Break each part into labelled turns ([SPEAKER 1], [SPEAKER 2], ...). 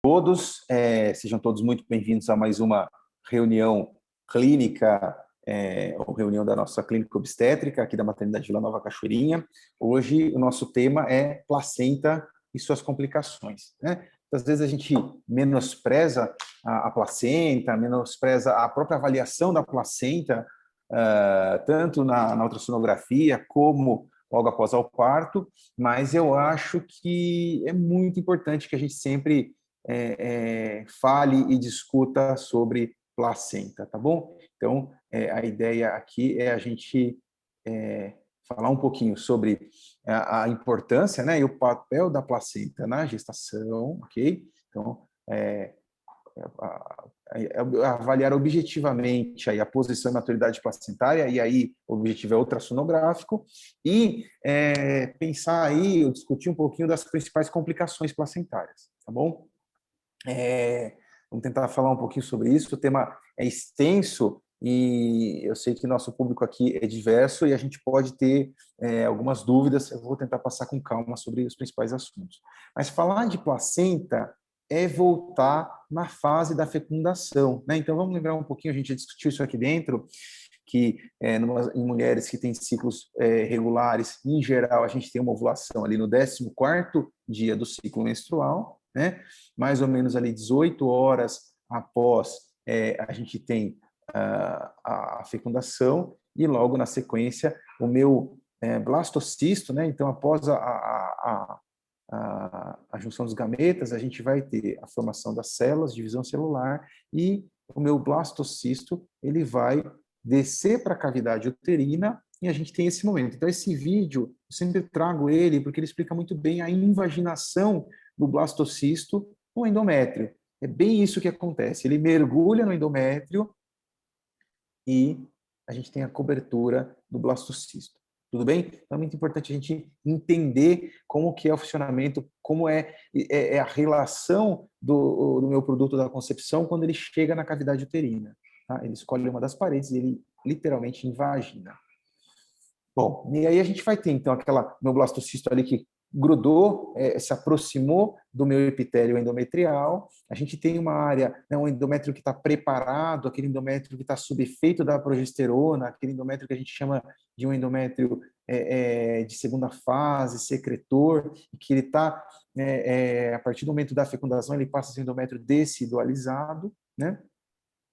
[SPEAKER 1] Todos, sejam todos muito bem-vindos a mais uma reunião clínica, ou reunião da nossa clínica obstétrica aqui da Maternidade Vila Nova Cachoeirinha. Hoje o nosso tema é placenta e suas complicações, né? Às vezes a gente menospreza a placenta, menospreza a própria avaliação da placenta, tanto na ultrassonografia como logo após o parto, mas eu acho que é muito importante que a gente sempre fale e discuta sobre placenta, tá bom? Então, a ideia aqui é a gente falar um pouquinho sobre a importância, né, e o papel da placenta na gestação, ok? Então, avaliar objetivamente aí a posição e maturidade placentária, e aí o objetivo é ultrassonográfico, e pensar aí, ou discutir um pouquinho das principais complicações placentárias, tá bom? Vamos tentar falar um pouquinho sobre isso. O tema é extenso e eu sei que nosso público aqui é diverso e a gente pode ter algumas dúvidas. Eu vou tentar passar com calma sobre os principais assuntos. Mas falar de placenta é voltar na fase da fecundação, né? Então vamos lembrar um pouquinho, a gente já discutiu isso aqui dentro, que em mulheres que têm ciclos regulares, em geral, a gente tem uma ovulação ali no 14º dia do ciclo menstrual, né? Mais ou menos ali 18 horas após a gente tem a fecundação e logo na sequência o meu blastocisto, né? Então, após a junção dos gametas, a gente vai ter a formação das células, divisão celular, e o meu blastocisto ele vai descer para a cavidade uterina e a gente tem esse momento. Então, esse vídeo, eu sempre trago ele porque ele explica muito bem a invaginação do blastocisto no endométrio. É bem isso que acontece. Ele mergulha no endométrio e a gente tem a cobertura do blastocisto. Tudo bem? Então é muito importante a gente entender como que é o funcionamento, como é a relação do meu produto da concepção quando ele chega na cavidade uterina. Tá? Ele escolhe uma das paredes e ele literalmente invagina. Bom, e aí a gente vai ter, então, meu blastocisto ali que grudou, se aproximou do meu epitélio endometrial. A gente tem uma área, né, um endométrio que está preparado, aquele endométrio que está sob efeito da progesterona, aquele endométrio que a gente chama de um endométrio de segunda fase, secretor, que ele está, a partir do momento da fecundação, ele passa a ser endométrio decidualizado, né?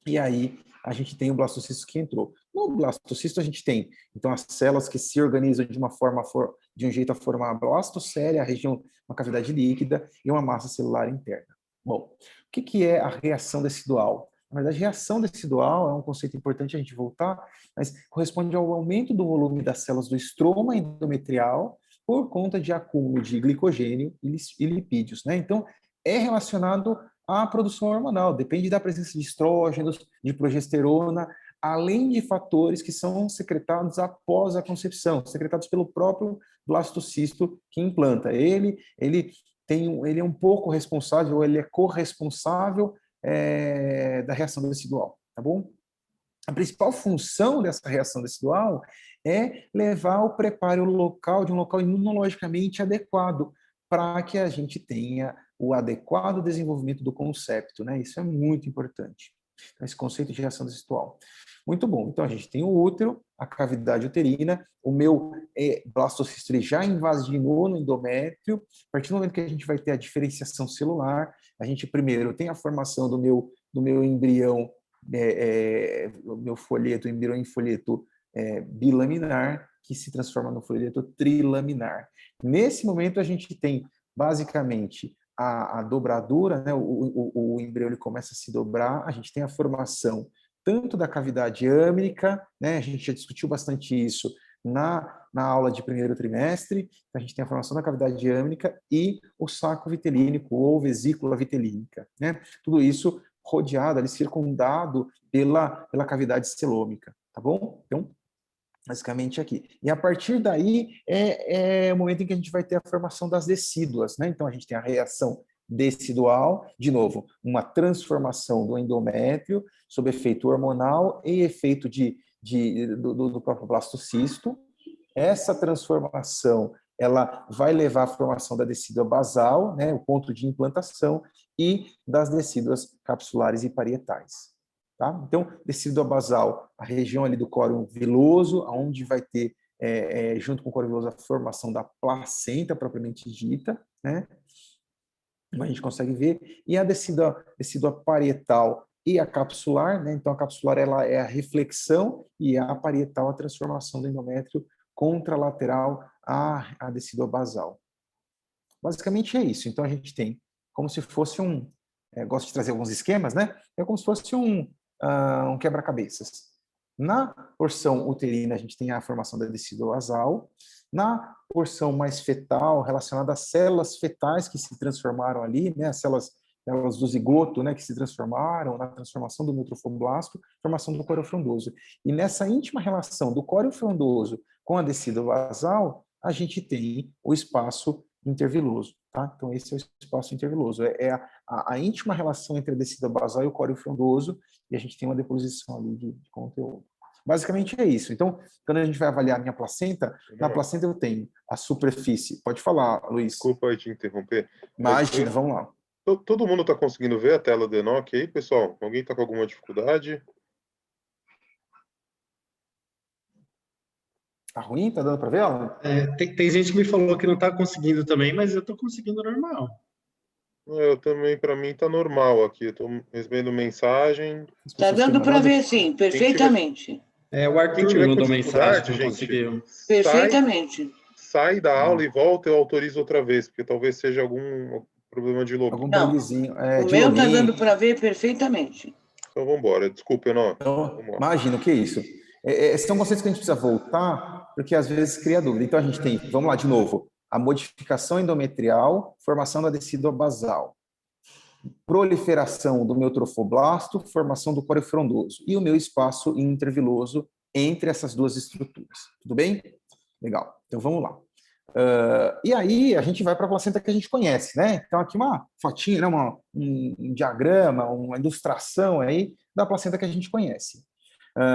[SPEAKER 1] E aí a gente tem o blastocisto que entrou. No blastocisto a gente tem, então, as células que se organizam de um jeito a formar a blastocélia, a região, uma cavidade líquida e uma massa celular interna. Bom, o que é a reação decidual? Na verdade, reação decidual é um conceito importante a gente voltar, mas corresponde ao aumento do volume das células do estroma endometrial por conta de acúmulo de glicogênio e lipídios, né? Então, é relacionado à produção hormonal, depende da presença de estrógenos, de progesterona, além de fatores que são secretados após a concepção, secretados pelo próprio blastocisto que implanta. Ele é um pouco responsável, ele é corresponsável da reação decidual, tá bom? A principal função dessa reação decidual é levar ao preparo local de um local imunologicamente adequado para que a gente tenha o adequado desenvolvimento do concepto, né? Isso é muito importante. Então, esse conceito de reação decidual. Muito bom. Então, a gente tem o útero, a cavidade uterina, o meu blastocisto já invaginou no endométrio. A partir do momento que a gente vai ter a diferenciação celular, a gente primeiro tem a formação do meu embrião, o meu folheto, o embrião em folheto bilaminar, que se transforma no folheto trilaminar. Nesse momento, a gente tem, basicamente, a dobradura, né? O embrião ele começa a se dobrar, a gente tem a formação tanto da cavidade âmbrica, né? A gente já discutiu bastante isso na aula de primeiro trimestre, a gente tem a formação da cavidade âmbrica e o saco vitelínico ou vesícula vitelínica, né? Tudo isso rodeado, ali, circundado pela cavidade celômica, tá bom? Então, basicamente aqui. E a partir daí é o momento em que a gente vai ter a formação das decíduas, né? Então a gente tem a reação decidual, de novo, uma transformação do endométrio sob efeito hormonal e efeito do próprio blastocisto. Essa transformação ela vai levar à formação da decídua basal, né, o ponto de implantação, e das decíduas capsulares e parietais. Tá? Então, decídua basal, a região ali do córeo viloso, onde vai ter, junto com o córeo viloso, a formação da placenta propriamente dita, né? Como a gente consegue ver, e a decídua parietal e a capsular, né? Então, a capsular ela é a reflexão e a parietal a transformação do endométrio contralateral à decídua basal. Basicamente é isso. Então, a gente tem como se fosse gosto de trazer alguns esquemas, né? É como se fosse um quebra-cabeças. Na porção uterina, a gente tem a formação da decídua basal. Na porção mais fetal, relacionada às células fetais que se transformaram ali, né? As células do zigoto, né, que se transformaram na transformação do neutrofoblasto, formação do córeo frondoso. E nessa íntima relação do córeo frondoso com a decídua basal, a gente tem o espaço interviloso, tá? Então, esse é o espaço interviloso. É a íntima relação entre a decídua basal e o córeo frondoso, e a gente tem uma deposição ali de conteúdo. Basicamente é isso. Então, quando a gente vai avaliar a minha placenta, na placenta eu tenho a superfície. Pode falar, Luiz.
[SPEAKER 2] Desculpa aí te interromper.
[SPEAKER 1] Imagina, vamos lá.
[SPEAKER 2] Todo mundo está conseguindo ver a tela do Enoch aí, pessoal? Alguém está com alguma dificuldade?
[SPEAKER 1] Tá ruim? Tá dando para ver, Alan?
[SPEAKER 3] Tem gente que me falou que não está conseguindo também, mas eu estou conseguindo normal.
[SPEAKER 2] Eu também, para mim, está normal aqui. Eu estou recebendo mensagem.
[SPEAKER 4] Está dando para ver, sim, perfeitamente.
[SPEAKER 3] O Arthur me mandou mensagem que não conseguiu.
[SPEAKER 4] Perfeitamente.
[SPEAKER 2] Sai da aula e volta, eu autorizo outra vez, porque talvez seja algum problema de login.
[SPEAKER 1] Algum
[SPEAKER 4] Não,
[SPEAKER 1] bugzinho.
[SPEAKER 4] o meu está dando para ver perfeitamente.
[SPEAKER 2] Então, vamos embora. Desculpa, Enoch.
[SPEAKER 1] Então, imagina, o que é isso? São conceitos que a gente precisa voltar, porque às vezes cria dúvida. Então, a gente tem, vamos lá de novo, a modificação endometrial, formação da decídua basal, proliferação do meu trofoblasto, formação do córeo frondoso, e o meu espaço interviloso entre essas duas estruturas. Tudo bem? Legal. Então, vamos lá. E aí, a gente vai para a placenta que a gente conhece, né? Então, aqui uma fotinha, né? um diagrama, uma ilustração aí da placenta que a gente conhece.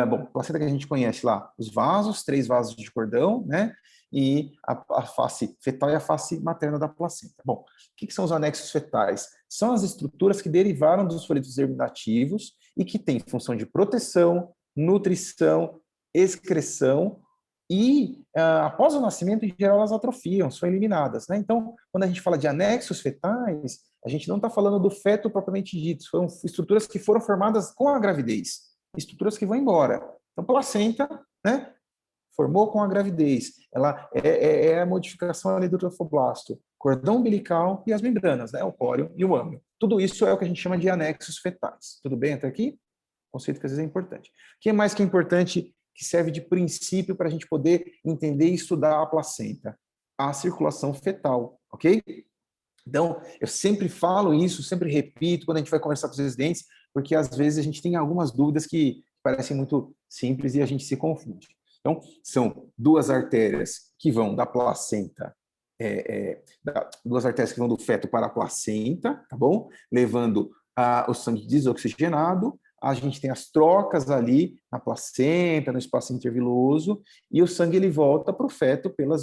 [SPEAKER 1] Bom, placenta que a gente conhece lá, os vasos, 3 vasos de cordão, né? E a face fetal e a face materna da placenta. Bom, o que são os anexos fetais? São as estruturas que derivaram dos folitos germinativos e que têm função de proteção, nutrição, excreção e, após o nascimento, em geral, elas atrofiam, são eliminadas, né? Então, quando a gente fala de anexos fetais, a gente não está falando do feto propriamente dito, são estruturas que foram formadas com a gravidez, estruturas que vão embora. Então, placenta, né, formou com a gravidez, ela é a modificação ali do trofoblasto, cordão umbilical e as membranas, né, o córeo e o âmio. Tudo isso é o que a gente chama de anexos fetais. Tudo bem até aqui? Conceito que às vezes é importante. O que mais que é importante, que serve de princípio para a gente poder entender e estudar a placenta? A circulação fetal, ok? Então, eu sempre falo isso, sempre repito quando a gente vai conversar com os residentes, porque às vezes a gente tem algumas dúvidas que parecem muito simples e a gente se confunde. Então, são 2 artérias que vão da placenta, 2 artérias que vão do feto para a placenta, tá bom? Levando o sangue desoxigenado. A gente tem as trocas ali na placenta, no espaço interviloso, e o sangue ele volta para o feto pela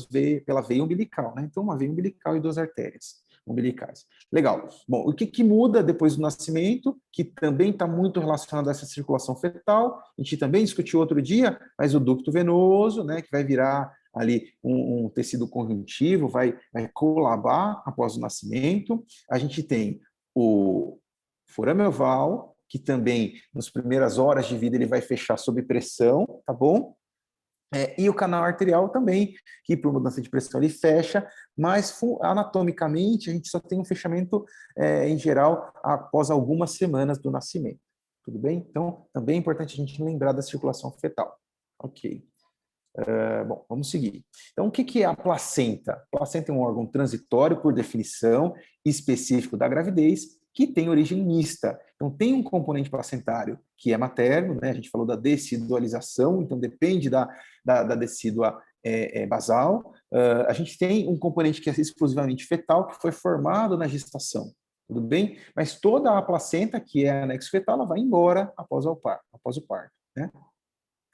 [SPEAKER 1] veia umbilical, né? Então, uma veia umbilical e 2 artérias umbilicais. Legal. Bom, o que muda depois do nascimento, que também está muito relacionado a essa circulação fetal, a gente também discutiu outro dia, mas o ducto venoso, né, que vai virar ali um tecido conjuntivo, vai colabar após o nascimento. A gente tem o forame oval, que também, nas primeiras horas de vida, ele vai fechar sob pressão, tá bom? E o canal arterial também, que por mudança de pressão ele fecha, mas anatomicamente a gente só tem um fechamento, em geral, após algumas semanas do nascimento. Tudo bem? Então, também é importante a gente lembrar da circulação fetal. Ok. Bom, vamos seguir. Então, o que é a placenta? A placenta é um órgão transitório, por definição, específico da gravidez, que tem origem mista. Então, tem um componente placentário que é materno, né? A gente falou da decidualização, então depende da decídua basal. A gente tem um componente que é exclusivamente fetal, que foi formado na gestação, tudo bem? Mas toda a placenta, que é anexo fetal, ela vai embora após o parto, né?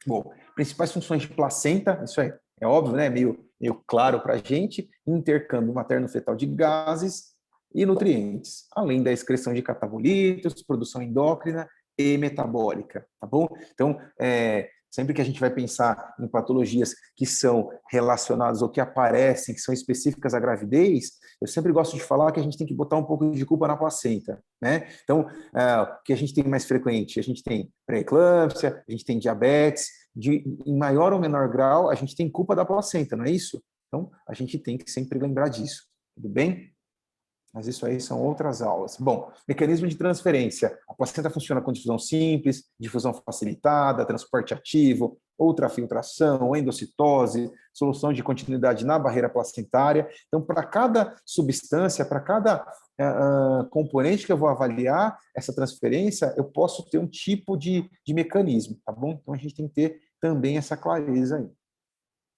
[SPEAKER 1] Bom, principais funções de placenta, isso aí, é óbvio, né? Meio claro para a gente, intercâmbio materno-fetal de gases e nutrientes, além da excreção de catabolitos, produção endócrina e metabólica, tá bom? Então, sempre que a gente vai pensar em patologias que são relacionadas ou que aparecem, que são específicas à gravidez, eu sempre gosto de falar que a gente tem que botar um pouco de culpa na placenta, né? Então, o que a gente tem mais frequente? A gente tem pré-eclâmpsia, a gente tem diabetes, em maior ou menor grau, a gente tem culpa da placenta, não é isso? Então, a gente tem que sempre lembrar disso, tudo bem? Mas isso aí são outras aulas. Bom, mecanismo de transferência. A placenta funciona com difusão simples, difusão facilitada, transporte ativo, ultrafiltração, endocitose, solução de continuidade na barreira placentária. Então, para cada substância, para cada componente que eu vou avaliar essa transferência, eu posso ter um tipo de mecanismo, tá bom? Então, a gente tem que ter também essa clareza aí.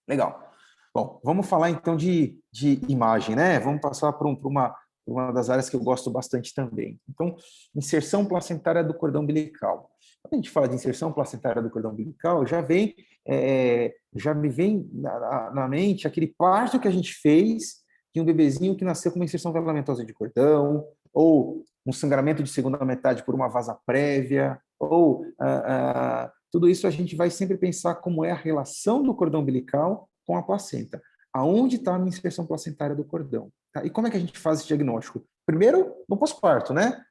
[SPEAKER 1] Legal. Bom, vamos falar então de imagem, né? Vamos passar para uma das áreas que eu gosto bastante também. Então, inserção placentária do cordão umbilical. Quando a gente fala de inserção placentária do cordão umbilical, já me vem na mente aquele parto que a gente fez de um bebezinho que nasceu com uma inserção velamentosa de cordão, ou um sangramento de segunda metade por uma vasa prévia, ou tudo isso a gente vai sempre pensar como é a relação do cordão umbilical com a placenta. Aonde está a minha inserção placentária do cordão? Tá? E como é que a gente faz esse diagnóstico? Primeiro, no pós-parto, né?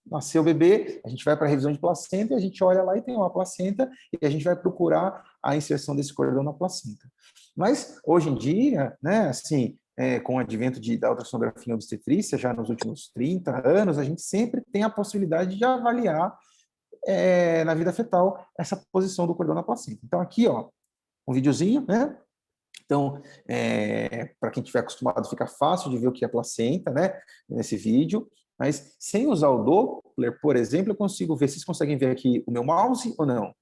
[SPEAKER 1] Nasceu o bebê, a gente vai para a revisão de placenta e a gente olha lá e tem uma placenta e a gente vai procurar a inserção desse cordão na placenta. Mas, hoje em dia, né, assim, com o advento da ultrassonografia obstetrícia, já nos últimos 30 anos, a gente sempre tem a possibilidade de avaliar na vida fetal essa posição do cordão na placenta. Então, aqui, ó, um videozinho, né? Então, para quem estiver acostumado, fica fácil de ver o que é placenta, né, nesse vídeo, mas sem usar o Doppler, por exemplo, eu consigo ver, vocês conseguem ver aqui o meu mouse ou não?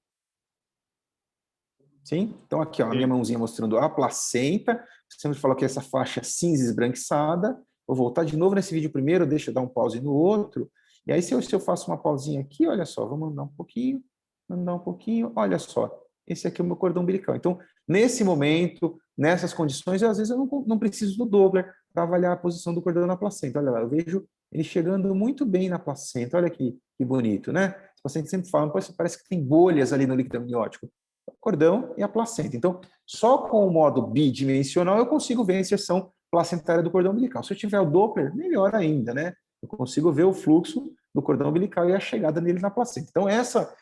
[SPEAKER 1] Sim? Então, aqui, ó, a minha mãozinha mostrando a placenta, você sempre falou que essa faixa cinza esbranquiçada, vou voltar de novo nesse vídeo primeiro, deixa eu dar um pause no outro, e aí se eu faço uma pausinha aqui, olha só, vamos andar um pouquinho, olha só, esse aqui é o meu cordão umbilical. Então, nesse momento, nessas condições, às vezes eu não preciso do Doppler para avaliar a posição do cordão na placenta. Olha lá, eu vejo ele chegando muito bem na placenta. Olha que bonito, né? Os pacientes sempre falam, parece que tem bolhas ali no líquido amniótico. O cordão e a placenta. Então, só com o modo bidimensional eu consigo ver a inserção placentária do cordão umbilical. Se eu tiver o Doppler, melhor ainda, né? Eu consigo ver o fluxo do cordão umbilical e a chegada nele na placenta. Então,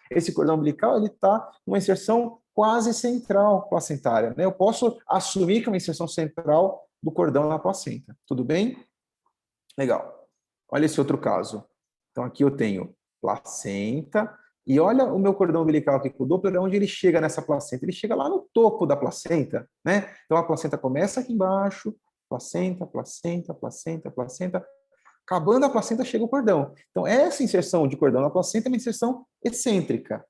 [SPEAKER 1] esse cordão umbilical ele está numa inserção quase central placentária, né? Eu posso assumir que é uma inserção central do cordão na placenta. Tudo bem? Legal. Olha esse outro caso. Então, aqui eu tenho placenta e olha o meu cordão umbilical aqui com o Doppler, onde ele chega nessa placenta. Ele chega lá no topo da placenta, né? Então, a placenta começa aqui embaixo, placenta, placenta, placenta, placenta. Acabando a placenta, chega o cordão. Então, essa inserção de cordão na placenta é uma inserção excêntrica.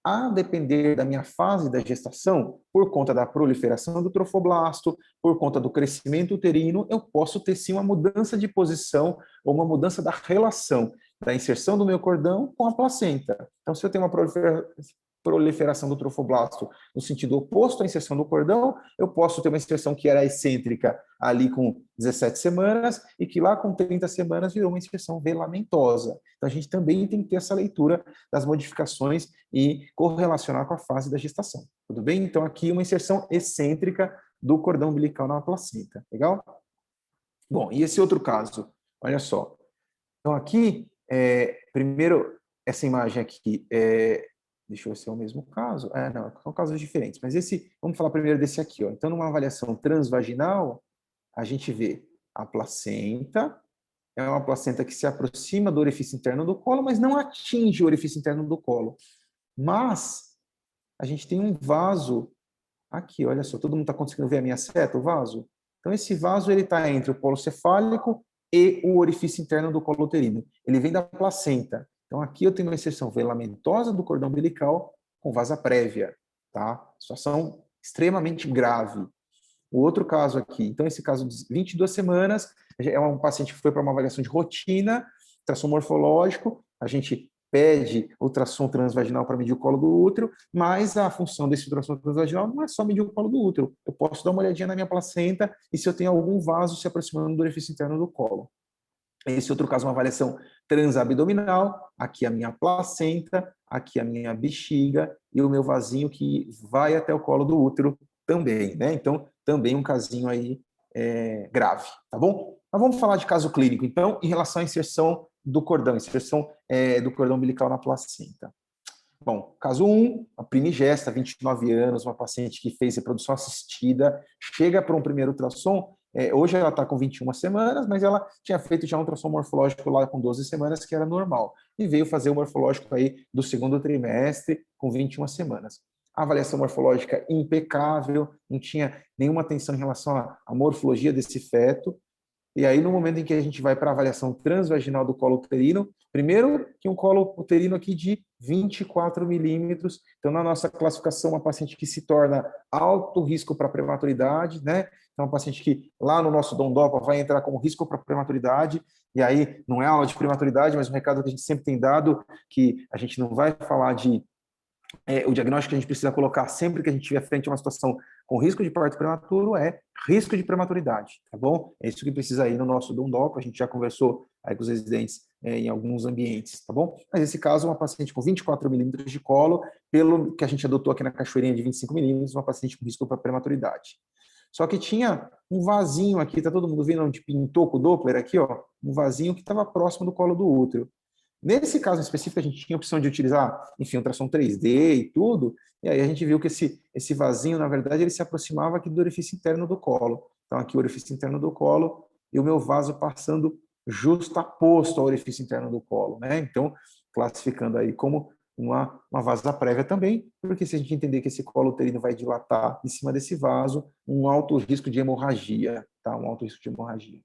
[SPEAKER 1] A depender da minha fase da gestação, por conta da proliferação do trofoblasto, por conta do crescimento uterino, eu posso ter sim uma mudança de posição ou uma mudança da relação da inserção do meu cordão com a placenta. Então, se eu tenho uma proliferação do trofoblasto no sentido oposto à inserção do cordão, eu posso ter uma inserção que era excêntrica ali com 17 semanas e que lá com 30 semanas virou uma inserção velamentosa. Então, a gente também tem que ter essa leitura das modificações e correlacionar com a fase da gestação. Tudo bem? Então, aqui uma inserção excêntrica do cordão umbilical na placenta. Legal? Bom, e esse outro caso? Olha só. Então, aqui, primeiro, essa imagem aqui deixa eu ver se é o mesmo caso. Não, são casos diferentes. Mas vamos falar primeiro desse aqui. Ó. Então, numa avaliação transvaginal, a gente vê a placenta, é uma placenta que se aproxima do orifício interno do colo, mas não atinge o orifício interno do colo. Mas a gente tem um vaso aqui, olha só, todo mundo está conseguindo ver a minha seta, o vaso? Então, esse vaso está entre o polo cefálico e o orifício interno do colo uterino. Ele vem da placenta. Então, aqui eu tenho uma inserção velamentosa do cordão umbilical com vasa prévia, tá? Situação extremamente grave. O outro caso aqui, então esse caso de 22 semanas, é um paciente que foi para uma avaliação de rotina, tração morfológico, a gente pede ultrassom transvaginal para medir o colo do útero, mas a função desse ultrassom transvaginal não é só medir o colo do útero. Eu posso dar uma olhadinha na minha placenta e se eu tenho algum vaso se aproximando do orifício interno do colo. Esse outro caso, uma avaliação transabdominal, aqui a minha placenta, aqui a minha bexiga e o meu vasinho que vai até o colo do útero também, né? Então, também um casinho aí grave, tá bom? Mas vamos falar de caso clínico, então, em relação à inserção do cordão, inserção do cordão umbilical na placenta. Bom, caso 1, a primigesta, 29 anos, uma paciente que fez reprodução assistida, chega para um primeiro ultrassom, hoje ela está com 21 semanas, mas ela tinha feito já um ultrassom morfológico lá com 12 semanas, que era normal, e veio fazer o morfológico aí do segundo trimestre com 21 semanas. A avaliação morfológica impecável, não tinha nenhuma atenção em relação à morfologia desse feto. E aí, no momento em que a gente vai para a avaliação transvaginal do colo uterino, primeiro que um colo uterino aqui de 24 milímetros, então na nossa classificação, uma paciente que se torna alto risco para prematuridade, né? Então, uma paciente que lá no nosso DOM-DOPA vai entrar como risco para prematuridade, e aí não é aula de prematuridade, mas um recado que a gente sempre tem dado, que a gente não vai falar de o diagnóstico que a gente precisa colocar sempre que a gente estiver frente a uma situação com risco de parto prematuro é risco de prematuridade, tá bom? É isso que precisa ir no nosso DOM-DOPA, a gente já conversou aí com os residentes em alguns ambientes, tá bom? Mas nesse caso, uma paciente com 24 milímetros de colo, pelo que a gente adotou aqui na cachoeirinha de 25 milímetros, uma paciente com risco para prematuridade. Só que tinha um vasinho aqui, tá todo mundo vendo onde pintou com o Doppler aqui, ó, um vasinho que estava próximo do colo do útero. Nesse caso específico, a gente tinha a opção de utilizar, enfim, ultrassom 3D e tudo, e aí a gente viu que esse vasinho, na verdade, ele se aproximava aqui do orifício interno do colo. Então, aqui o orifício interno do colo e o meu vaso passando justaposto ao orifício interno do colo, né? Então, classificando aí como uma vasa prévia também, porque se a gente entender que esse colo uterino vai dilatar em cima desse vaso, um alto risco de hemorragia, tá? Um alto risco de hemorragia.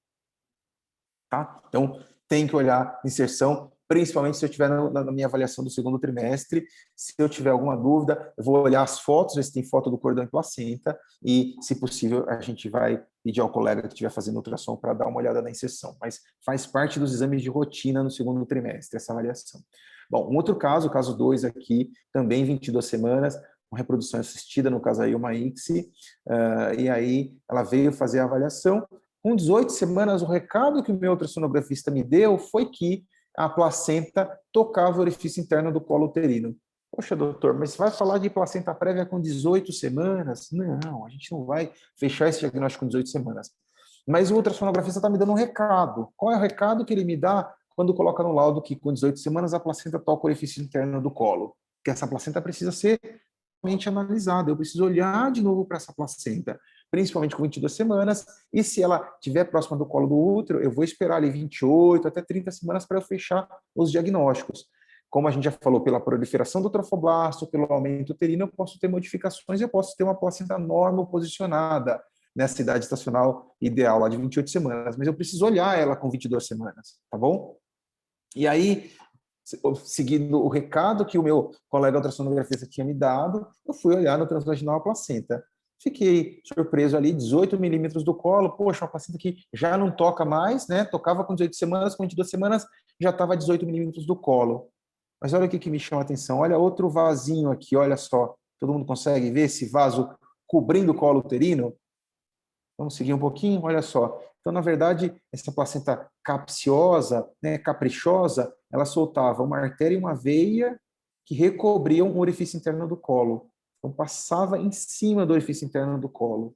[SPEAKER 1] Tá? Então, tem que olhar inserção, principalmente se eu estiver na minha avaliação do segundo trimestre. Se eu tiver alguma dúvida, eu vou olhar as fotos, ver se tem foto do cordão e placenta, e, se possível, a gente vai pedir ao colega que estiver fazendo ultrassom para dar uma olhada na inserção. Mas faz parte dos exames de rotina no segundo trimestre, essa avaliação. Bom, um outro caso, o caso 2 aqui, também 22 semanas, uma reprodução assistida, no caso aí uma ICSI, e aí ela veio fazer a avaliação. Com 18 semanas, o recado que o meu ultrassonografista me deu foi que a placenta tocava o orifício interno do colo uterino. Poxa, doutor, mas você vai falar de placenta prévia com 18 semanas? Não, a gente não vai fechar esse diagnóstico com 18 semanas. Mas o ultrassonografista está me dando um recado. Qual é o recado que ele me dá quando coloca no laudo que com 18 semanas a placenta toca o orifício interno do colo? Que essa placenta precisa ser analisada, eu preciso olhar de novo para essa placenta, principalmente com 22 semanas, e se ela estiver próxima do colo do útero, eu vou esperar ali 28 até 30 semanas para eu fechar os diagnósticos. Como a gente já falou, pela proliferação do trofoblasto, pelo aumento uterino, eu posso ter modificações, eu posso ter uma placenta normal posicionada nessa idade estacional ideal, lá de 28 semanas, mas eu preciso olhar ela com 22 semanas, tá bom? E aí, seguindo o recado que o meu colega ultrassonografista tinha me dado, eu fui olhar no transvaginal a placenta. Fiquei surpreso ali, 18 milímetros do colo, poxa, uma placenta que já não toca mais, né? Tocava com 18 semanas, com 22 semanas já estava a 18 milímetros do colo. Mas olha o que me chama a atenção, olha outro vasinho aqui, olha só, todo mundo consegue ver esse vaso cobrindo o colo uterino? Vamos seguir um pouquinho, olha só. Então, na verdade, essa placenta capciosa, né, caprichosa, ela soltava uma artéria e uma veia que recobriam o orifício interno do colo. Então, passava em cima do orifício interno do colo.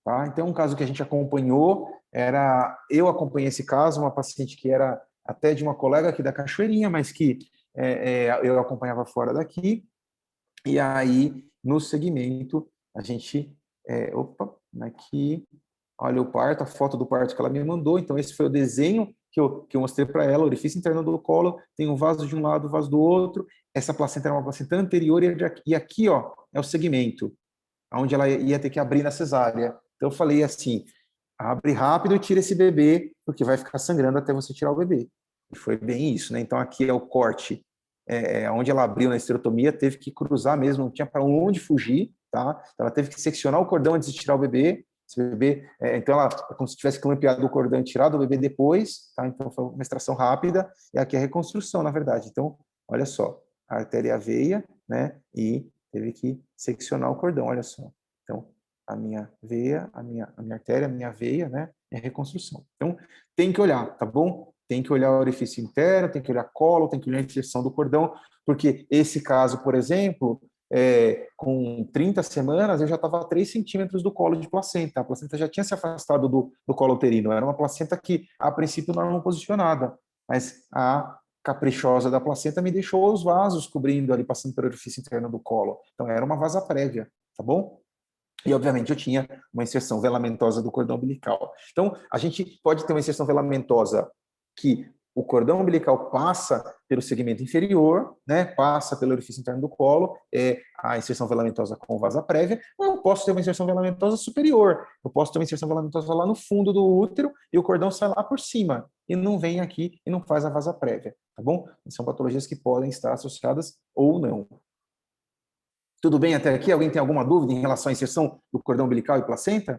[SPEAKER 1] Tá? Então, um caso que a gente acompanhou, eu acompanhei esse caso, uma paciente que era até de uma colega aqui da Cachoeirinha, mas que eu acompanhava fora daqui. E aí, no segmento, a gente... aqui, olha o parto, a foto do parto que ela me mandou. Então, esse foi o desenho que eu mostrei para ela, o orifício interno do colo, tem um vaso de um lado, um vaso do outro. Essa placenta era uma placenta anterior e aqui, ó, é o segmento, onde ela ia ter que abrir na cesárea. Então, eu falei assim, abre rápido e tira esse bebê, porque vai ficar sangrando até você tirar o bebê. E foi bem isso, né? Então, aqui é o corte, onde ela abriu na esterotomia, teve que cruzar mesmo, não tinha para onde fugir, tá? Ela teve que seccionar o cordão antes de tirar o bebê, Esse bebê, então, ela é como se tivesse clampeado o cordão e tirado o bebê depois, tá? Então, foi uma extração rápida, e aqui é a reconstrução, na verdade. Então, olha só, a artéria e a veia, né? E teve que seccionar o cordão, olha só. Então, a minha veia, a minha artéria, a minha veia, né? É reconstrução. Então, tem que olhar, tá bom? Tem que olhar o orifício interno, tem que olhar colo, tem que olhar a inserção do cordão, porque esse caso, por exemplo, com 30 semanas, eu já estava a 3 centímetros do colo de placenta. A placenta já tinha se afastado do colo uterino. Era uma placenta que, a princípio, não era posicionada, mas a caprichosa da placenta me deixou os vasos cobrindo ali, passando pelo orifício interno do colo. Então, era uma vasa prévia, tá bom? E, obviamente, eu tinha uma inserção velamentosa do cordão umbilical. Então, a gente pode ter uma inserção velamentosa que o cordão umbilical passa pelo segmento inferior, né, passa pelo orifício interno do colo, a inserção velamentosa com vasa prévia, ou eu posso ter uma inserção velamentosa superior, eu posso ter uma inserção velamentosa lá no fundo do útero e o cordão sai lá por cima, e não vem aqui e não faz a vasa prévia, tá bom? São patologias que podem estar associadas ou não. Tudo bem até aqui? Alguém tem alguma dúvida em relação à inserção do cordão umbilical e placenta?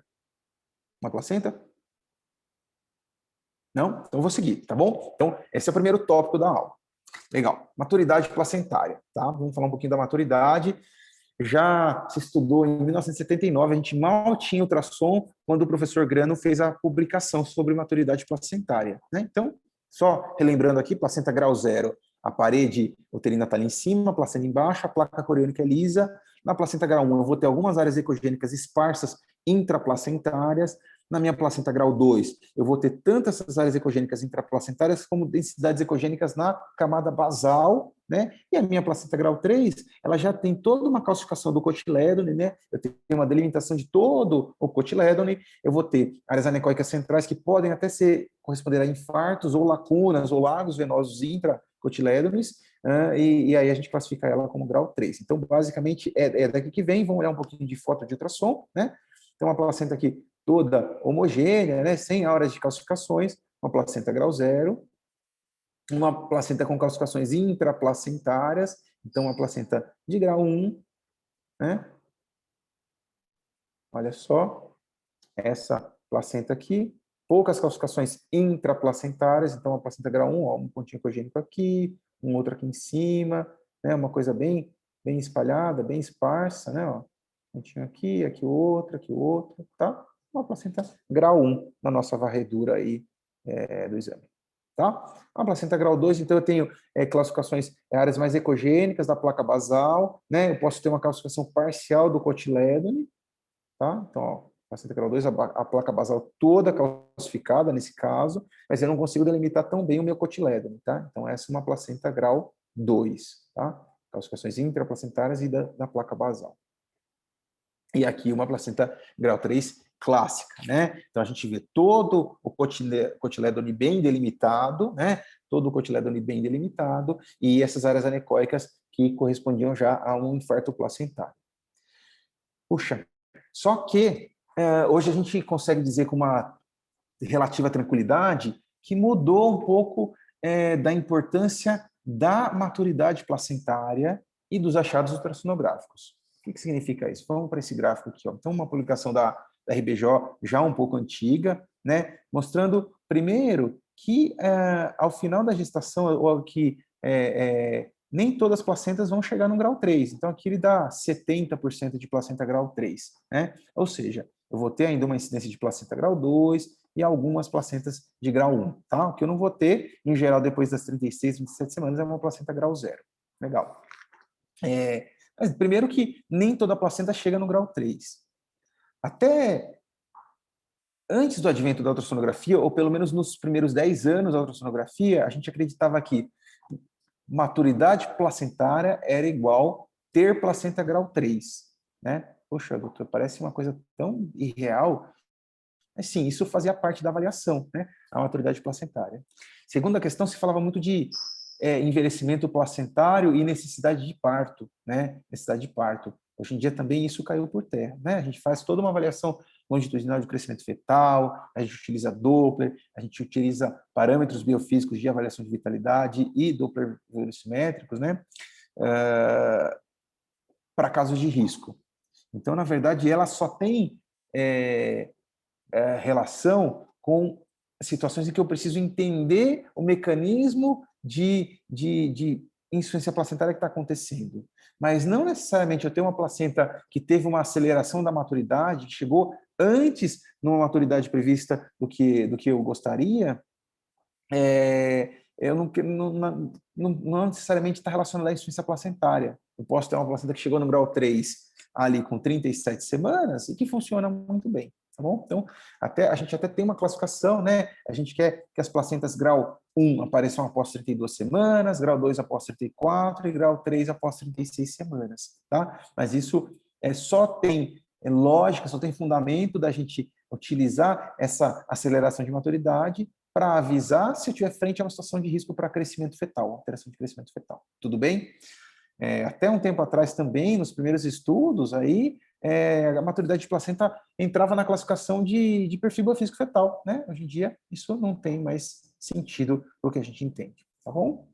[SPEAKER 1] Uma placenta? Não? Então, eu vou seguir, tá bom? Então, esse é o primeiro tópico da aula. Legal. Maturidade placentária, tá? Vamos falar um pouquinho da maturidade. Já se estudou em 1979, a gente mal tinha ultrassom quando o professor Grano fez a publicação sobre maturidade placentária, né? Então, só relembrando aqui, placenta grau 0, a parede uterina está ali em cima, a placenta embaixo, a placa coriônica é lisa. Na placenta grau 1, eu vou ter algumas áreas ecogênicas esparsas intraplacentárias. Na minha placenta grau 2, eu vou ter tanto essas áreas ecogênicas intraplacentárias como densidades ecogênicas na camada basal, né? E a minha placenta grau 3, ela já tem toda uma calcificação do cotilédone, né? Eu tenho uma delimitação de todo o cotilédone, eu vou ter áreas anecoicas centrais que podem até corresponder a infartos ou lacunas ou lagos venosos intracotilédones, e aí a gente classifica ela como grau 3. Então, basicamente, é daqui que vem, vamos olhar um pouquinho de foto de ultrassom, né? Então, uma placenta aqui toda homogênea, né, sem áreas de calcificações, uma placenta grau 0, uma placenta com calcificações intraplacentárias, então uma placenta de grau 1, né? Olha só, essa placenta aqui, poucas calcificações intraplacentárias, então uma placenta grau 1, ó, um pontinho ecogênico aqui, um outro aqui em cima, né, uma coisa bem espalhada, bem esparsa, né, ó, um pontinho aqui, aqui o outro, tá? Uma placenta grau 1 na nossa varredura aí do exame. Tá? A placenta grau 2, então eu tenho classificações, áreas mais ecogênicas da placa basal, né? Eu posso ter uma calcificação parcial do cotilédone, tá? Então, ó, placenta grau 2, a placa basal toda calcificada nesse caso, mas eu não consigo delimitar tão bem o meu cotilédone, tá? Então, essa é uma placenta grau 2, tá? Calcificações intraplacentárias e da placa basal. E aqui uma placenta grau 3 clássica, né? Então a gente vê todo o cotilédone bem delimitado, né? Todo o cotilédone bem delimitado e essas áreas anecoicas que correspondiam já a um infarto placentário. Puxa, só que hoje a gente consegue dizer com uma relativa tranquilidade que mudou um pouco da importância da maturidade placentária e dos achados ultrassonográficos. O que significa isso? Vamos para esse gráfico aqui. Ó. Então, uma publicação da RBJ já um pouco antiga, né, mostrando, primeiro, que ao final da gestação, ou que nem todas as placentas vão chegar no grau 3. Então, aqui ele dá 70% de placenta grau 3. Né? Ou seja, eu vou ter ainda uma incidência de placenta grau 2 e algumas placentas de grau 1. Tá? O que eu não vou ter, em geral, depois das 36, 27 semanas, é uma placenta grau 0. Legal. Mas primeiro que nem toda placenta chega no grau 3. Até antes do advento da ultrassonografia, ou pelo menos nos primeiros 10 anos da ultrassonografia, a gente acreditava que maturidade placentária era igual ter placenta grau 3. Né? Poxa, doutor, parece uma coisa tão irreal. Mas sim, isso fazia parte da avaliação, né? A maturidade placentária. Segunda questão, se falava muito de envelhecimento placentário e necessidade de parto, né? Necessidade de parto. Hoje em dia também isso caiu por terra, né? A gente faz toda uma avaliação longitudinal de crescimento fetal, a gente utiliza Doppler, a gente utiliza parâmetros biofísicos de avaliação de vitalidade e Doppler velocimétricos, né? Para casos de risco. Então, na verdade, ela só tem relação com situações em que eu preciso entender o mecanismo de insuficiência placentária que está acontecendo. Mas não necessariamente eu tenho uma placenta que teve uma aceleração da maturidade, que chegou antes numa maturidade prevista do que eu gostaria, eu não necessariamente está relacionado à insuficiência placentária. Eu posso ter uma placenta que chegou no grau 3 ali com 37 semanas e que funciona muito bem, tá bom? Então, a gente até tem uma classificação, né? A gente quer que as placentas grau 1 apareçam após 32 semanas, grau 2 após 34 e grau 3 após 36 semanas, tá? Mas isso só tem lógica, só tem fundamento da gente utilizar essa aceleração de maturidade para avisar se eu estiver frente a uma situação de risco para crescimento fetal, alteração de crescimento fetal. Tudo bem? Até um tempo atrás também, nos primeiros estudos, aí, a maturidade de placenta entrava na classificação de perfil biofísico fetal, né? Hoje em dia, isso não tem mais sentido para o que a gente entende, tá bom?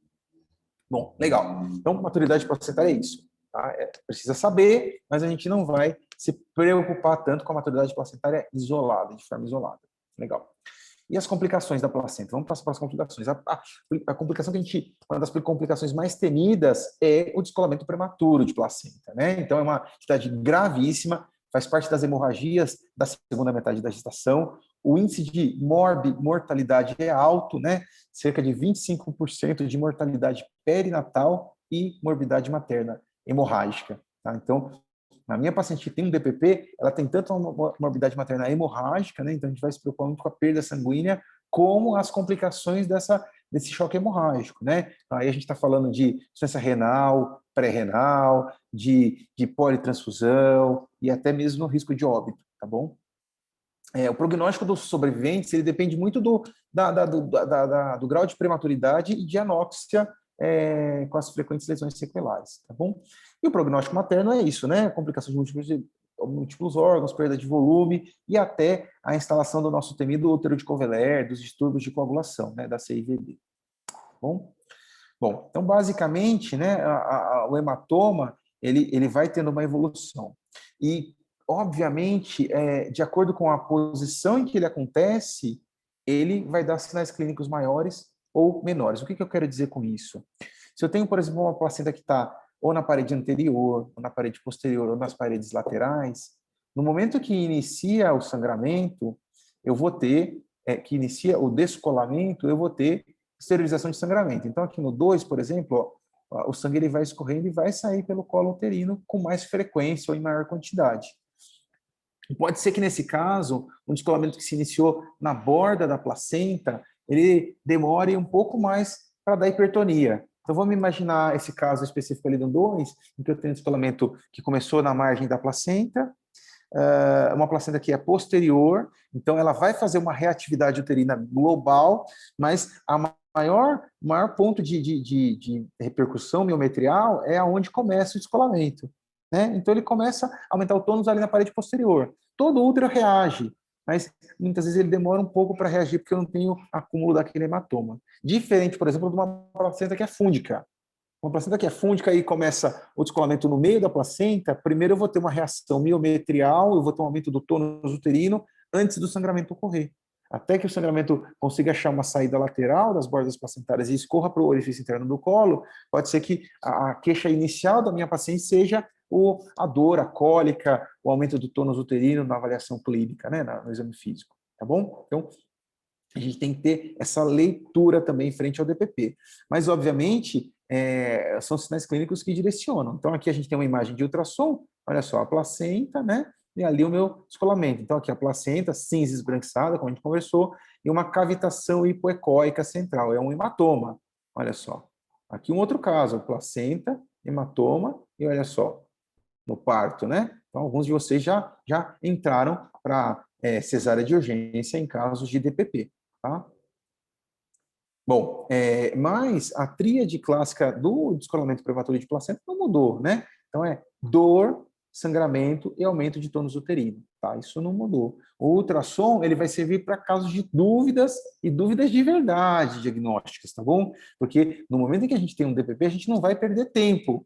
[SPEAKER 1] Bom, legal. Então, maturidade placentária é isso. Tá? Precisa saber, mas a gente não vai se preocupar tanto com a maturidade placentária isolada, de forma isolada. Legal. E as complicações da placenta? Vamos passar para as complicações. A complicação uma das complicações mais temidas é o descolamento prematuro de placenta, né? Então, é uma atividade gravíssima, faz parte das hemorragias da segunda metade da gestação. O índice de mortalidade é alto, né? Cerca de 25% de mortalidade perinatal e morbidade materna hemorrágica, tá? Então, na minha paciente que tem um DPP, ela tem tanto uma morbidade materna hemorrágica, né? Então a gente vai se preocupar muito com a perda sanguínea, como as complicações desse choque hemorrágico, né? Aí a gente está falando de insuficiência renal, pré-renal, de politransfusão e até mesmo no risco de óbito, tá bom? O prognóstico dos sobreviventes, ele depende muito do grau de prematuridade e de anóxia com as frequentes lesões sequelares, tá bom? E o prognóstico materno é isso, né? Complicações de múltiplos órgãos, perda de volume e até a instalação do nosso temido útero de Coveler, dos distúrbios de coagulação, né? Da CIVB. Tá bom? Bom, então basicamente, né? O hematoma ele vai tendo uma evolução e obviamente, de acordo com a posição em que ele acontece, ele vai dar sinais clínicos maiores ou menores. O que eu quero dizer com isso? Se eu tenho, por exemplo, uma placenta que está ou na parede anterior, ou na parede posterior, ou nas paredes laterais, no momento que inicia o sangramento, eu vou ter, que inicia o descolamento, eu vou ter esterilização de sangramento. Então, aqui no 2, por exemplo, ó, o sangue ele vai escorrendo e vai sair pelo colo uterino com mais frequência ou em maior quantidade. Pode ser que, nesse caso, um descolamento que se iniciou na borda da placenta, ele demore um pouco mais para dar hipertonia. Então, vamos imaginar esse caso específico ali do 2, em que eu tenho um descolamento que começou na margem da placenta, uma placenta que é posterior, então ela vai fazer uma reatividade uterina global, mas a maior ponto de repercussão miometrial é aonde começa o descolamento, né? Então ele começa a aumentar o tônus ali na parede posterior. Todo útero reage, mas muitas vezes ele demora um pouco para reagir porque eu não tenho acúmulo daquele hematoma. Diferente, por exemplo, de uma placenta que é fúndica. Uma placenta que é fúndica e começa o descolamento no meio da placenta, primeiro eu vou ter uma reação miometrial, eu vou ter um aumento do tônus uterino antes do sangramento ocorrer. Até que o sangramento consiga achar uma saída lateral das bordas placentárias e escorra para o orifício interno do colo, pode ser que a queixa inicial da minha paciente seja a dor, a cólica, o aumento do tônus uterino na avaliação clínica, né, no exame físico, tá bom? Então, a gente tem que ter essa leitura também frente ao DPP. Mas, obviamente, são sinais clínicos que direcionam. Então, aqui a gente tem uma imagem de ultrassom, olha só, a placenta, né? E ali o meu descolamento. Então, aqui a placenta cinza esbranquiçada, como a gente conversou, e uma cavitação hipoecóica central, é um hematoma. Olha só. Aqui um outro caso, placenta, hematoma, e olha só, no parto, né? Então, alguns de vocês já entraram para cesárea de urgência em casos de DPP, tá? Bom, mas a tríade clássica do descolamento prematuro de placenta não mudou, né? Então, dor, sangramento e aumento de tônus uterino, tá? Isso não mudou. O ultrassom, ele vai servir para casos de dúvidas e dúvidas de verdade diagnósticas, tá bom? Porque no momento em que a gente tem um DPP, a gente não vai perder tempo.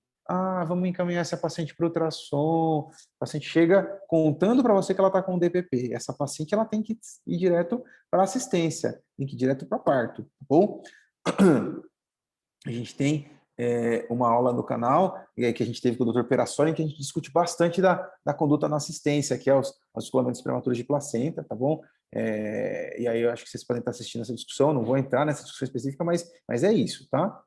[SPEAKER 1] vamos encaminhar essa paciente para ultrassom. A paciente chega contando para você que ela está com DPP. Essa paciente ela tem que ir direto para assistência, tem que ir direto para parto, tá bom? A gente tem uma aula no canal que a gente teve com o Dr. Perassoli, que a gente discute bastante da conduta na assistência, que é os descolamentos prematuros de placenta, tá bom? E aí eu acho que vocês podem estar assistindo essa discussão, não vou entrar nessa discussão específica, mas é isso, tá?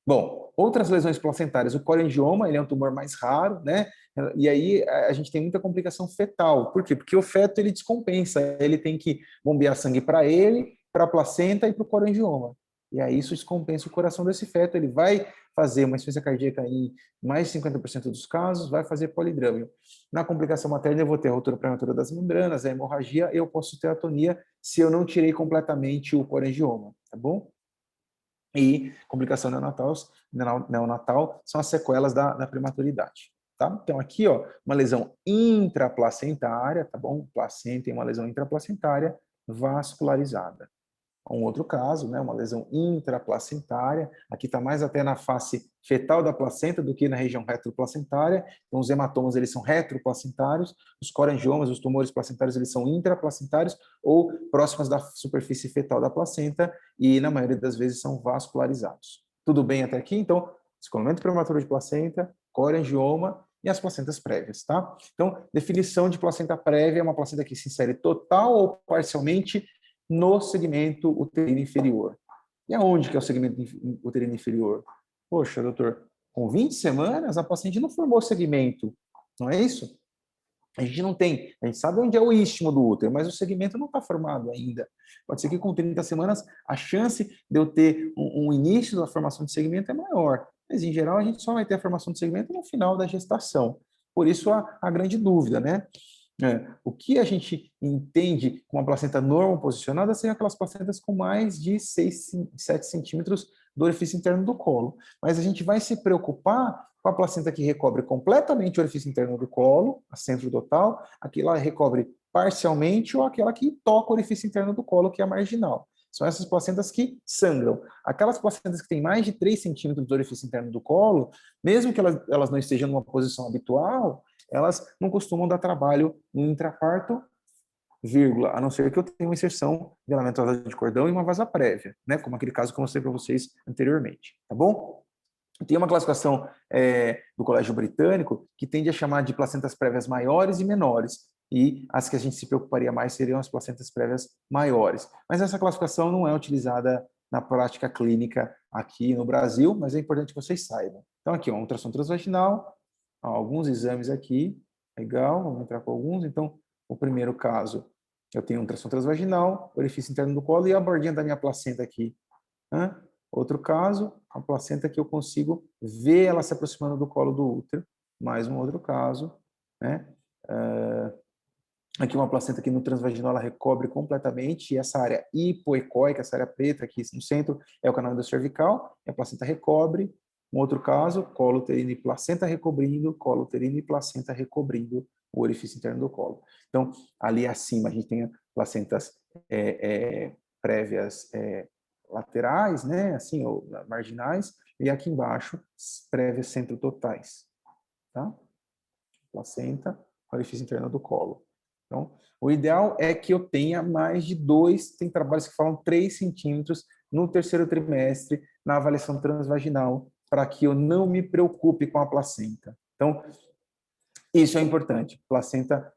[SPEAKER 1] Bom, outras lesões placentárias, o corengioma, ele é um tumor mais raro, né? E aí a gente tem muita complicação fetal. Por quê? Porque o feto, ele descompensa, ele tem que bombear sangue para ele, para a placenta e para o corengioma. E aí isso descompensa o coração desse feto, ele vai fazer uma insuficiência cardíaca em mais de 50% dos casos, vai fazer polidrama. Na complicação materna eu vou ter a ruptura prematura das membranas, a hemorragia, eu posso ter atonia se eu não tirei completamente o corengioma, tá bom? E complicação neonatal são as sequelas da prematuridade, tá? Então aqui, ó, uma lesão intraplacentária, tá bom? Placenta tem uma lesão intraplacentária vascularizada. Um outro caso, né, uma lesão intraplacentária, aqui está mais até na face fetal da placenta do que na região retroplacentária. Então, os hematomas, eles são retroplacentários, os corangiomas, os tumores placentários, eles são intraplacentários ou próximos da superfície fetal da placenta e, na maioria das vezes, são vascularizados. Tudo bem até aqui? Então, descolamento prematuro de placenta, corangioma e as placentas prévias, tá? Então, definição de placenta prévia é uma placenta que se insere total ou parcialmente no segmento uterino inferior. E aonde que é o segmento uterino inferior? Poxa, doutor, com 20 semanas a paciente não formou segmento, não é isso? A gente não tem, a gente sabe onde é o istmo do útero, mas o segmento não está formado ainda. Pode ser que com 30 semanas a chance de eu ter um início da formação de segmento é maior, mas em geral a gente só vai ter a formação de segmento no final da gestação. Por isso a grande dúvida, né? O que a gente entende com uma placenta normal posicionada seriam aquelas placentas com mais de 7 centímetros do orifício interno do colo. Mas a gente vai se preocupar com a placenta que recobre completamente o orifício interno do colo, a centro total, aquela recobre parcialmente ou aquela que toca o orifício interno do colo, que é a marginal. São essas placentas que sangram. Aquelas placentas que têm mais de 3 centímetros do orifício interno do colo, mesmo que elas não estejam numa posição habitual, elas não costumam dar trabalho no intraparto, vírgula, a não ser que eu tenha uma inserção velamentosa de cordão e uma vasa prévia, né, como aquele caso que eu mostrei para vocês anteriormente, tá bom? Tem uma classificação do Colégio Britânico que tende a chamar de placentas prévias maiores e menores, e as que a gente se preocuparia mais seriam as placentas prévias maiores. Mas essa classificação não é utilizada na prática clínica aqui no Brasil, mas é importante que vocês saibam. Então aqui, uma ultrassom transvaginal, alguns exames aqui, legal, vamos entrar com alguns. Então, o primeiro caso, eu tenho um ultrassom transvaginal, orifício interno do colo e a bordinha da minha placenta aqui. Outro caso, a placenta que eu consigo ver ela se aproximando do colo do útero. Mais um outro caso, né? Aqui uma placenta que no transvaginal ela recobre completamente, e essa área hipoecóica, essa área preta aqui no centro, é o canal cervical, e a placenta recobre. Um outro caso, colo uterino e placenta recobrindo, colo uterino e placenta recobrindo o orifício interno do colo. Então, ali acima a gente tem placentas prévias laterais, né, assim, ou marginais, e aqui embaixo, prévias centrototais, tá? Placenta, orifício interno do colo. Então, o ideal é que eu tenha mais de 2, tem trabalhos que falam 3 centímetros no terceiro trimestre, na avaliação transvaginal, para que eu não me preocupe com a placenta. Então, isso é importante. Placenta,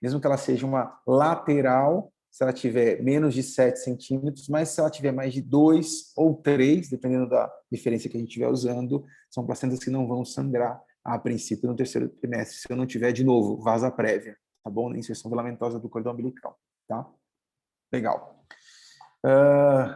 [SPEAKER 1] mesmo que ela seja uma lateral, se ela tiver menos de 7 centímetros, mas se ela tiver mais de 2 ou 3, dependendo da diferença que a gente estiver usando, são placentas que não vão sangrar a princípio no terceiro trimestre, se eu não tiver, de novo, vasa prévia, tá bom? Inserção filamentosa do cordão umbilical, tá? Legal.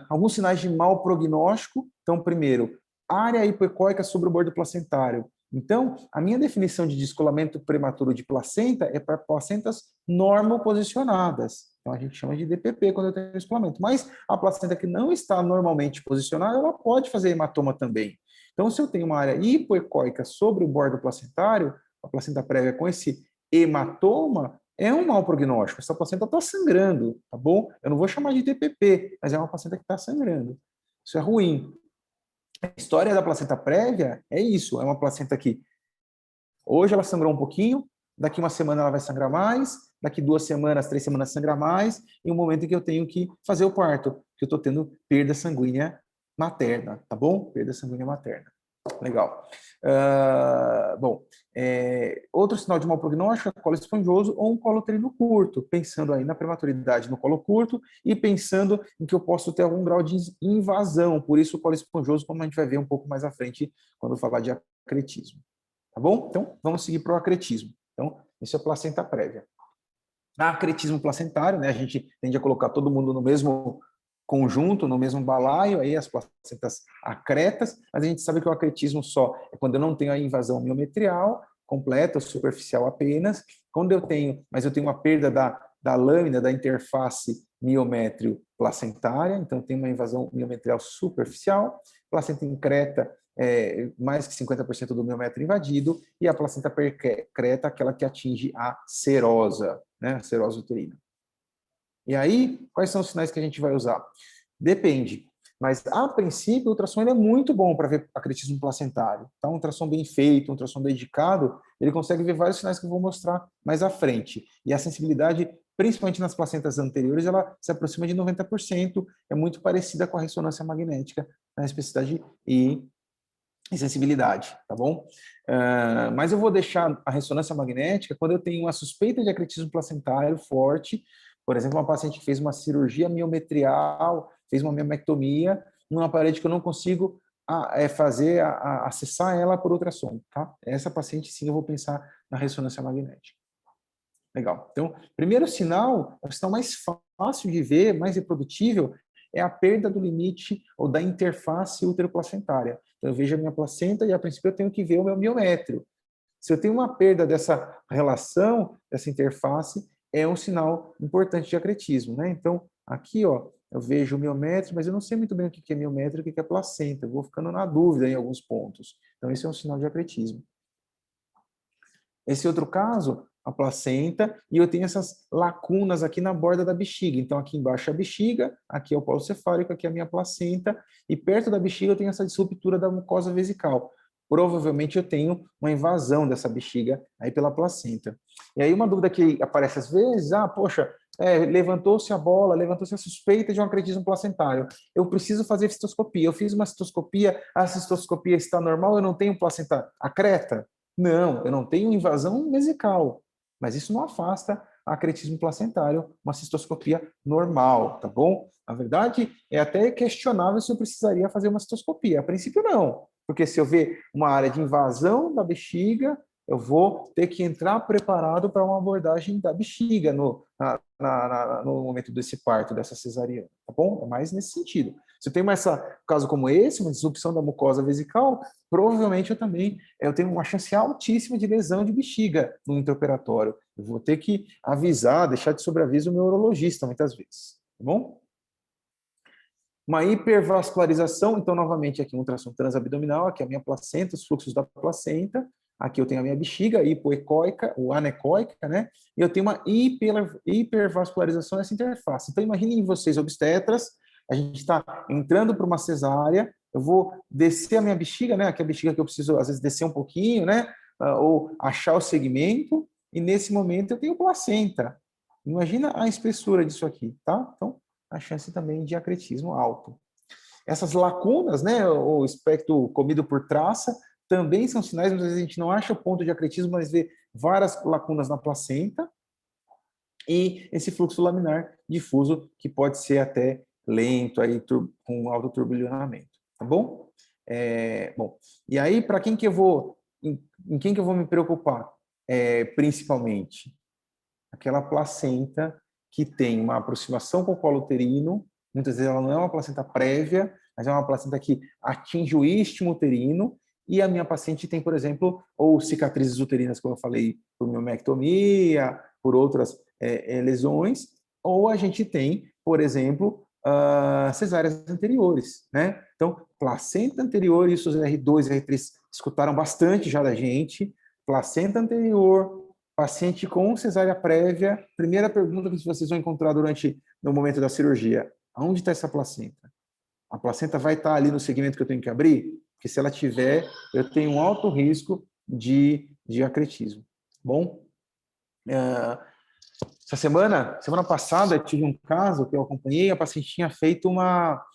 [SPEAKER 1] Alguns sinais de mau prognóstico. Então, primeiro, área hipoecóica sobre o bordo placentário. Então, a minha definição de descolamento prematuro de placenta é para placentas normoposicionadas. Então, a gente chama de DPP quando eu tenho descolamento. Mas a placenta que não está normalmente posicionada, ela pode fazer hematoma também. Então, se eu tenho uma área hipoecóica sobre o bordo placentário, a placenta prévia com esse hematoma, é um mau prognóstico. Essa placenta está sangrando, tá bom? Eu não vou chamar de DPP, mas é uma placenta que está sangrando. Isso é ruim. A história da placenta prévia é isso, é uma placenta que hoje ela sangrou um pouquinho, daqui uma semana ela vai sangrar mais, daqui 2 semanas, 3 semanas sangrar mais, e um momento em que eu tenho que fazer o parto, que eu estou tendo perda sanguínea materna, tá bom? Perda sanguínea materna. Legal. Outro sinal de mau prognóstico é colo esponjoso ou um colo uterino curto, pensando aí na prematuridade no colo curto e pensando em que eu posso ter algum grau de invasão, por isso o colo esponjoso, como a gente vai ver um pouco mais à frente quando falar de acretismo. Tá bom? Então, vamos seguir para o acretismo. Então, isso é placenta prévia. Acretismo placentário, né? A gente tende a colocar todo mundo no mesmo conjunto, no mesmo balaio, aí as placentas acretas, mas a gente sabe que o acretismo só é quando eu não tenho a invasão miometrial completa, superficial apenas, quando eu tenho, mas eu tenho uma perda da lâmina, da interface miométrio-placentária, então tem uma invasão miometrial superficial, placenta increta, mais que 50% do miométrio invadido, e a placenta percreta, aquela que atinge a serosa, né, a serosa uterina. E aí, quais são os sinais que a gente vai usar? Depende, mas a princípio o ultrassom é muito bom para ver acretismo placentário. Então, um ultrassom bem feito, um ultrassom dedicado, ele consegue ver vários sinais que eu vou mostrar mais à frente. E a sensibilidade, principalmente nas placentas anteriores, ela se aproxima de 90%, é muito parecida com a ressonância magnética na especificidade e sensibilidade, tá bom? Mas eu vou deixar a ressonância magnética quando eu tenho uma suspeita de acretismo placentário forte, por exemplo, uma paciente que fez uma cirurgia miometrial, fez uma miomectomia, numa parede que eu não consigo acessar ela por ultrassom, tá? Essa paciente, sim, eu vou pensar na ressonância magnética. Legal. Então, primeiro sinal, o sinal mais fácil de ver, mais reprodutível, é a perda do limite ou da interface útero-placentária. Então, eu vejo a minha placenta e, a princípio, eu tenho que ver o meu miométrio. Se eu tenho uma perda dessa relação, dessa interface, é um sinal importante de acretismo, né? Então, aqui, ó, eu vejo o miométrio, mas eu não sei muito bem o que é miométrio e o que é placenta. Eu vou ficando na dúvida em alguns pontos. Então, esse é um sinal de acretismo. Esse outro caso, a placenta, e eu tenho essas lacunas aqui na borda da bexiga. Então, aqui embaixo é a bexiga, aqui é o polo cefálico, aqui é a minha placenta, e perto da bexiga eu tenho essa disruptura da mucosa vesical. Provavelmente eu tenho uma invasão dessa bexiga aí pela placenta. E aí uma dúvida que aparece às vezes, poxa, levantou-se a bola, levantou-se a suspeita de um acretismo placentário. Eu preciso fazer cistoscopia. Eu fiz uma cistoscopia, a cistoscopia está normal, eu não tenho placenta acreta? Não, eu não tenho invasão vesical, mas isso não afasta acretismo placentário, uma cistoscopia normal, tá bom? Na verdade, é até questionável se eu precisaria fazer uma cistoscopia. A princípio, não, porque se eu ver uma área de invasão da bexiga, eu vou ter que entrar preparado para uma abordagem da bexiga no momento desse parto, dessa cesariana, tá bom? É mais nesse sentido. Se eu tenho um caso como esse, uma disrupção da mucosa vesical, provavelmente eu tenho uma chance altíssima de lesão de bexiga no intraoperatório. Eu vou ter que avisar, deixar de sobreaviso o meu urologista muitas vezes, tá bom? Uma hipervascularização, então, novamente, aqui um ultrassom transabdominal, aqui a minha placenta, os fluxos da placenta, aqui eu tenho a minha bexiga hipoecóica, ou anecoica, né? E eu tenho uma hipervascularização nessa interface. Então, imaginem vocês, obstetras, a gente está entrando para uma cesárea, eu vou descer a minha bexiga, né? Aqui é a bexiga que eu preciso, às vezes, descer um pouquinho, né? Ou achar o segmento, e nesse momento eu tenho placenta. Imagina a espessura disso aqui, tá? Então, a chance também de acretismo alto. Essas lacunas, né, o espectro comido por traça, também são sinais, às vezes a gente não acha o ponto de acretismo, mas vê várias lacunas na placenta, e esse fluxo laminar difuso, que pode ser até lento, aí, com alto turbilhonamento, tá bom? Bom, e aí, para quem que eu vou, em quem que eu vou me preocupar? Principalmente, aquela placenta que tem uma aproximação com o colo uterino, muitas vezes ela não é uma placenta prévia, mas é uma placenta que atinge o istmo uterino, e a minha paciente tem, por exemplo, ou cicatrizes uterinas, como eu falei, por miomectomia, por outras lesões, ou a gente tem, por exemplo, cesáreas anteriores, né? Então, placenta anterior, isso os R2 e R3 escutaram bastante já da gente, placenta anterior, paciente com cesárea prévia, primeira pergunta que vocês vão encontrar no momento da cirurgia: aonde está essa placenta? A placenta vai estar ali no segmento que eu tenho que abrir? Porque se ela tiver, eu tenho um alto risco de acretismo. Bom, semana passada, eu tive um caso que eu acompanhei, a paciente tinha feito uma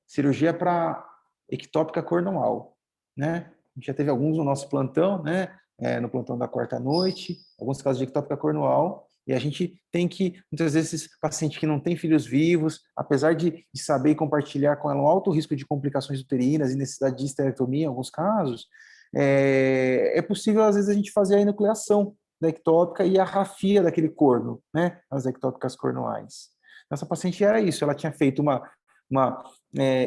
[SPEAKER 1] cirurgia para ectópica cornual, né? A gente já teve alguns no nosso plantão, né? No plantão da quarta noite, alguns casos de ectópica cornual, e a gente tem que, muitas vezes, paciente que não tem filhos vivos, apesar de saber e compartilhar com ela um alto risco de complicações uterinas e necessidade de esterectomia em alguns casos, é possível, às vezes, a gente fazer a enucleação da ectópica e a rafia daquele corno, né? As ectópicas cornuais. Essa paciente era isso, ela tinha feito uma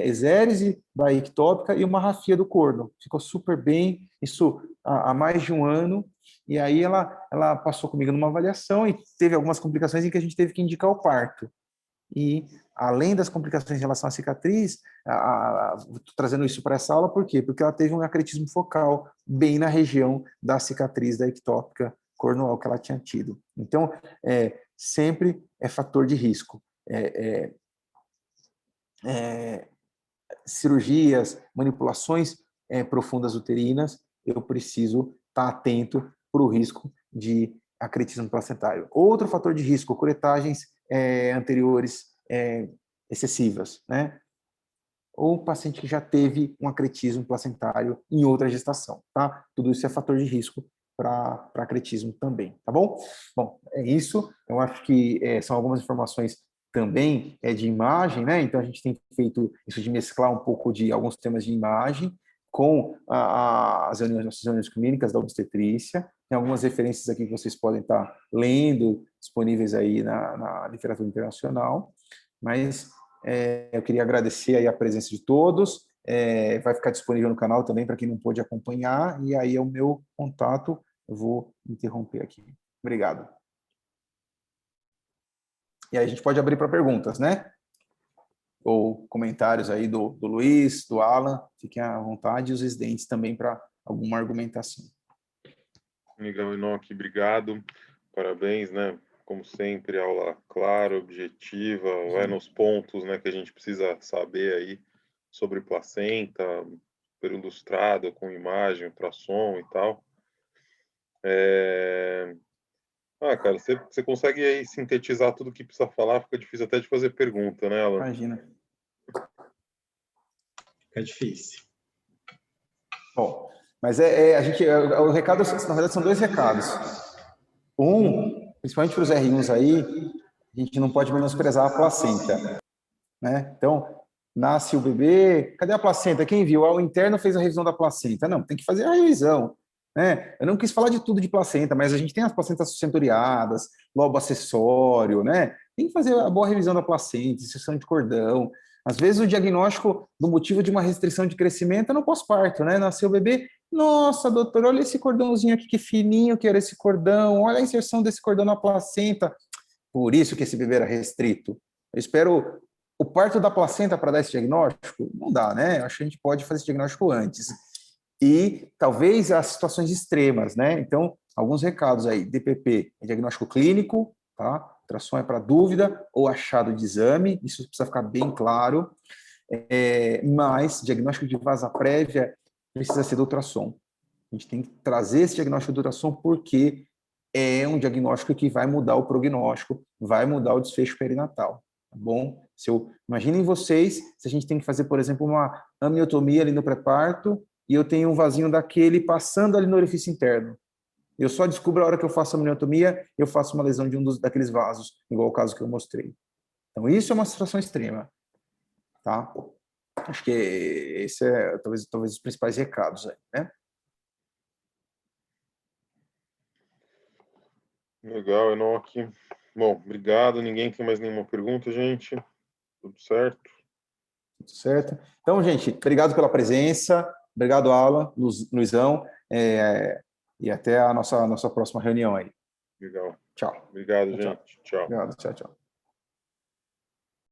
[SPEAKER 1] exérese da ectópica e uma rafia do corno. Ficou super bem, isso há mais de um ano, e aí ela passou comigo numa avaliação e teve algumas complicações em que a gente teve que indicar o parto. E, além das complicações em relação à cicatriz, estou trazendo isso para essa aula, por quê? Porque ela teve um acretismo focal bem na região da cicatriz da ectópica cornual que ela tinha tido. Então, sempre é fator de risco. Cirurgias, manipulações profundas uterinas, eu preciso estar atento para o risco de acretismo placentário. Outro fator de risco, curetagens anteriores excessivas, né? Ou paciente que já teve um acretismo placentário em outra gestação, tá? Tudo isso é fator de risco para acretismo também, tá bom? Bom, é isso. Eu acho que são algumas informações também de imagem, né? Então a gente tem feito isso de mesclar um pouco de alguns temas de imagem com as reuniões clínicas da obstetrícia. Tem algumas referências aqui que vocês podem estar lendo, disponíveis aí na literatura internacional, mas eu queria agradecer aí a presença de todos, vai ficar disponível no canal também para quem não pôde acompanhar, e aí é o meu contato, eu vou interromper aqui. Obrigado. E aí a gente pode abrir para perguntas, né? Ou comentários aí do Luiz, do Alan, fiquem à vontade, e os residentes também para alguma argumentação.
[SPEAKER 2] Miguel Enoque, obrigado, parabéns, né? Como sempre, aula clara, objetiva, vai nos pontos, né, que a gente precisa saber aí sobre placenta, super ilustrado, com imagem, ultrassom e tal. Cara, você consegue aí sintetizar tudo que precisa falar, fica difícil até de fazer pergunta, né, Alan?
[SPEAKER 1] Imagina.
[SPEAKER 3] Fica difícil.
[SPEAKER 1] Bom, mas o recado, na verdade, são dois recados. Um, principalmente para os R1s aí, a gente não pode menosprezar a placenta, né? Então, nasce o bebê, cadê a placenta? Quem viu? O interno fez a revisão da placenta. Não, tem que fazer a revisão, né? Eu não quis falar de tudo de placenta, mas a gente tem as placentas sustentoriadas, lobo acessório, né? Tem que fazer a boa revisão da placenta, inserção de cordão. Às vezes o diagnóstico do motivo de uma restrição de crescimento é no pós-parto, né? Nasceu o bebê, nossa, doutor, olha esse cordãozinho aqui, que fininho que era esse cordão, olha a inserção desse cordão na placenta. Por isso que esse bebê era restrito. Eu espero o parto da placenta para dar esse diagnóstico? Não dá, né? Acho que a gente pode fazer esse diagnóstico antes. E talvez as situações extremas, né? Então, alguns recados aí. DPP é diagnóstico clínico, tá? Ultrassom é para dúvida ou achado de exame, isso precisa ficar bem claro. Mas diagnóstico de vasa prévia precisa ser do ultrassom. A gente tem que trazer esse diagnóstico do ultrassom porque é um diagnóstico que vai mudar o prognóstico, vai mudar o desfecho perinatal, tá bom? Imaginem vocês, se a gente tem que fazer, por exemplo, uma amniotomia ali no pré-parto e eu tenho um vasinho daquele passando ali no orifício interno. Eu só descubro a hora que eu faço a amniotomia, eu faço uma lesão de daqueles vasos, igual o caso que eu mostrei. Então, isso é uma situação extrema, tá? Acho que esse é talvez os principais recados aí, né?
[SPEAKER 2] Legal, Enoque. Bom, obrigado. Ninguém tem mais nenhuma pergunta, gente? Tudo certo?
[SPEAKER 1] Tudo certo. Então, gente, obrigado pela presença. Obrigado, Alan, Luizão. E até a nossa próxima reunião aí.
[SPEAKER 2] Legal.
[SPEAKER 1] Tchau.
[SPEAKER 2] Obrigado,
[SPEAKER 1] Tchau.
[SPEAKER 2] gente. Tchau.
[SPEAKER 1] Obrigado. Tchau, tchau.